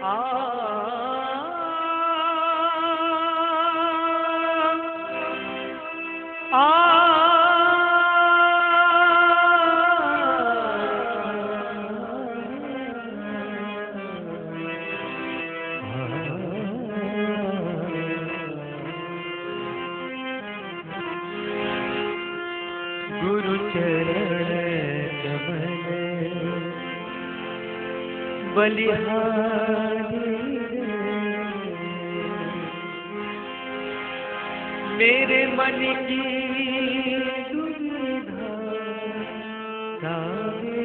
आ गुरु चरण कमल बलिहारी मेरे मन की दुविधा तारे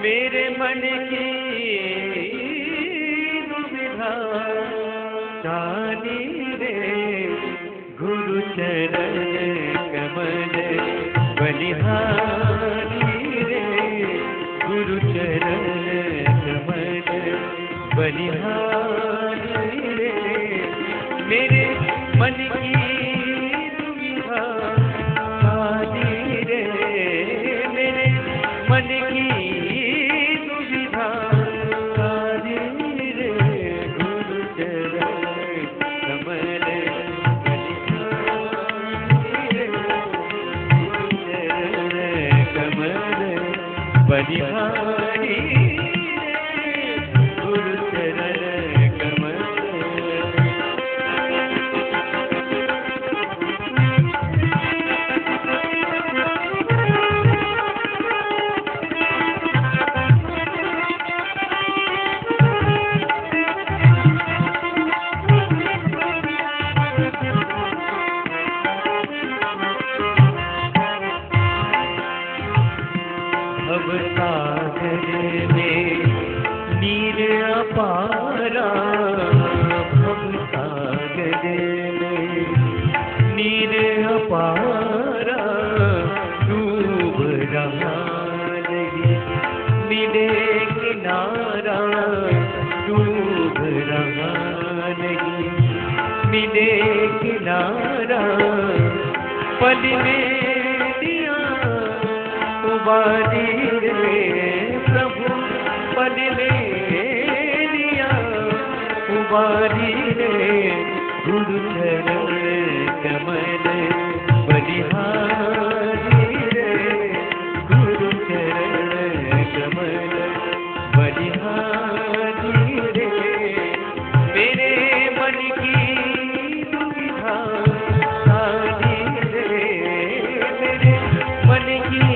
मेरे मन की दुविधा तारी रे गुरु चरण कमल बलिहारी रे गुरु चरण कमल बलिहारी रे मेरे मन की दुविधा तारी रे मेरे मन की दुविधा तारी रे गुरु चरण कमल बलिहारी गुरु चरण कमल भव सागर में नीर अपारा भव सागर में नीर अपारा डूब रहा नहीं मिले किनारा डूब रहा नहीं मिले किनारा पल में उबारी रे प्रभु पल लिया उबारी रे गुरु चरण कमल बलिहारी रे गुरु चरण कमल बलिहारी रे मेरे मन की दुविधा सारी रे मेरे मन की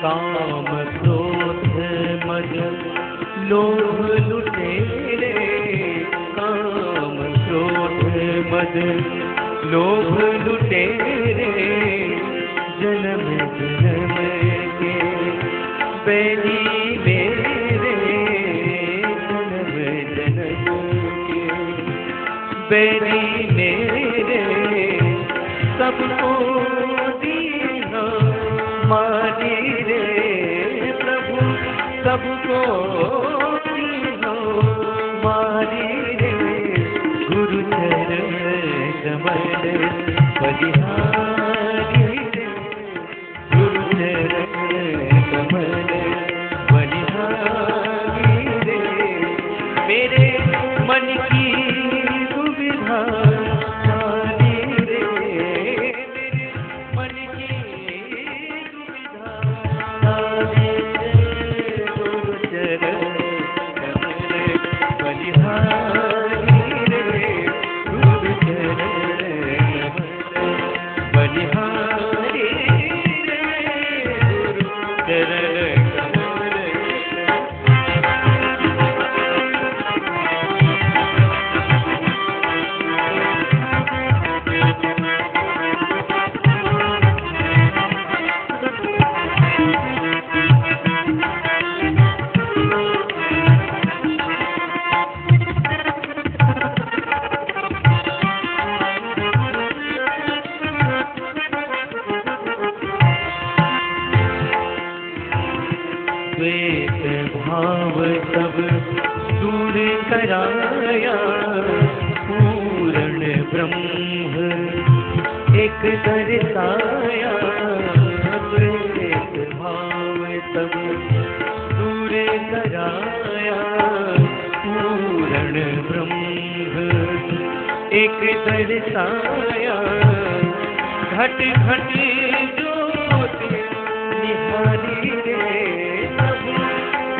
काम क्रोध मद लोभ लुटेरे काम क्रोध मद लोभ लुटेरे जन्म जन्म के बैरी मेरे जन्म जन्म के बैरी मेरे सबको दीना मारी रे प्रभु सबको दीना मारी रे गुरु चरण कमल बलिहारी रे गुरु चरण कमल बलिहारी रे मेरे मन की दुविधा सारी रे मेरे मन की दुविधा सारी रे गुरु चरण कमल बलिहारी रे गुरु चरण कमल द्वेष भाव सब दूर कराया, पूर्ण ब्रह्म एक दर्शाया। द्वेष भाव सब दूर कराया, पूर्ण ब्रह्म एक दर्शाया। घट घट ज्योति निहारी रे प्रभु,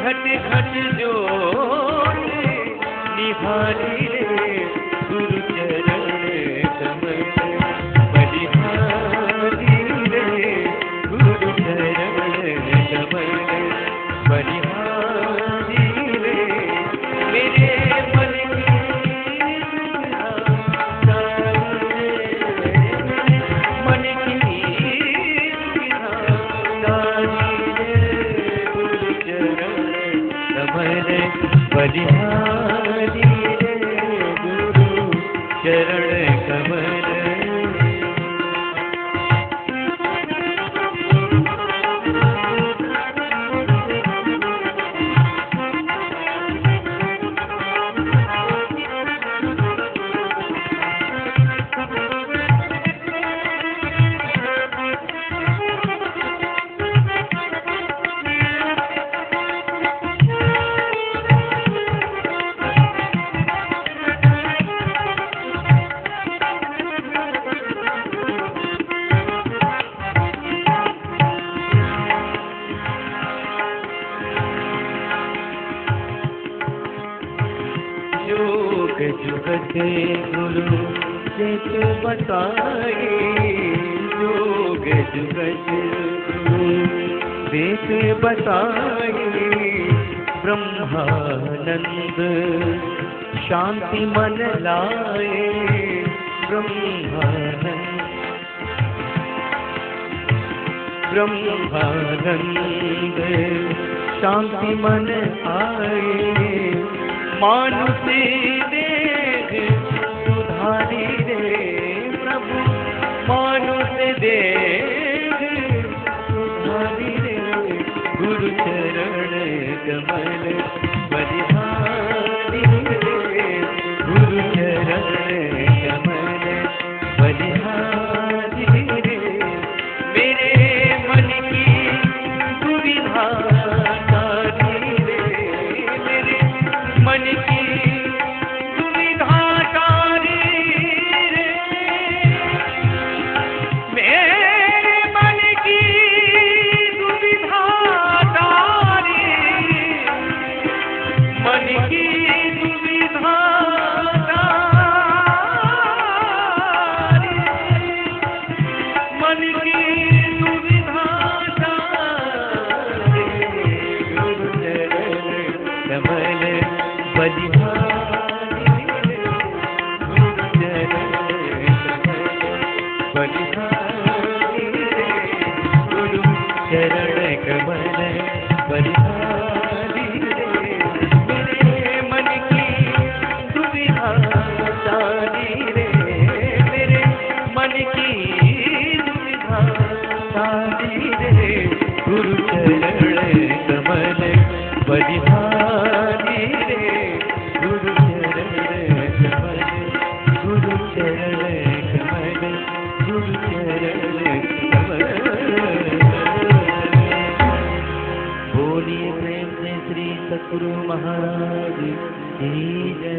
घट घट ज्योति निहारी रे। गुरु चरण कमल बलिहारी रे, गुरु चरण कमल बलिहारी रे। मेरे मन बलिहारी रे, गुरु चरण कमल। जुगत गुरु जित बताए, योग जुगत गुरु वेद बताए। ब्रह्मानंद शांति मन लाए, ब्रह्मानंद शांति मन आए। मानुष देह सुधारी रे प्रभु, मानुष देह सुधारी रे। गुरु चरण कमल बलिहारी रे, गुरु चरण कमल बलिहारी रे। मेरे मन की दुविधा तारी रे, मेरे मन की दुविधा तारी रे। मेरे मन की दुविधा तारी, मन की दुविधा तारी, मन की दुविधा तारी। गुरु चरण कमल बलिहारी रे, गुरु चरण कमल बलिहारी रे, गुरु चरण कमल बलिहारी रे। मेरे मन की दुविधा तारी रे, मेरे मन की दुविधा तारी रे। गुरु चरण कमल बलिहारी रे, गुरु चरण कमल, गुरु चरण कमल, गुरु चरण कमल। बोलिए प्रेम से श्री सतगुरु महाराज की जय।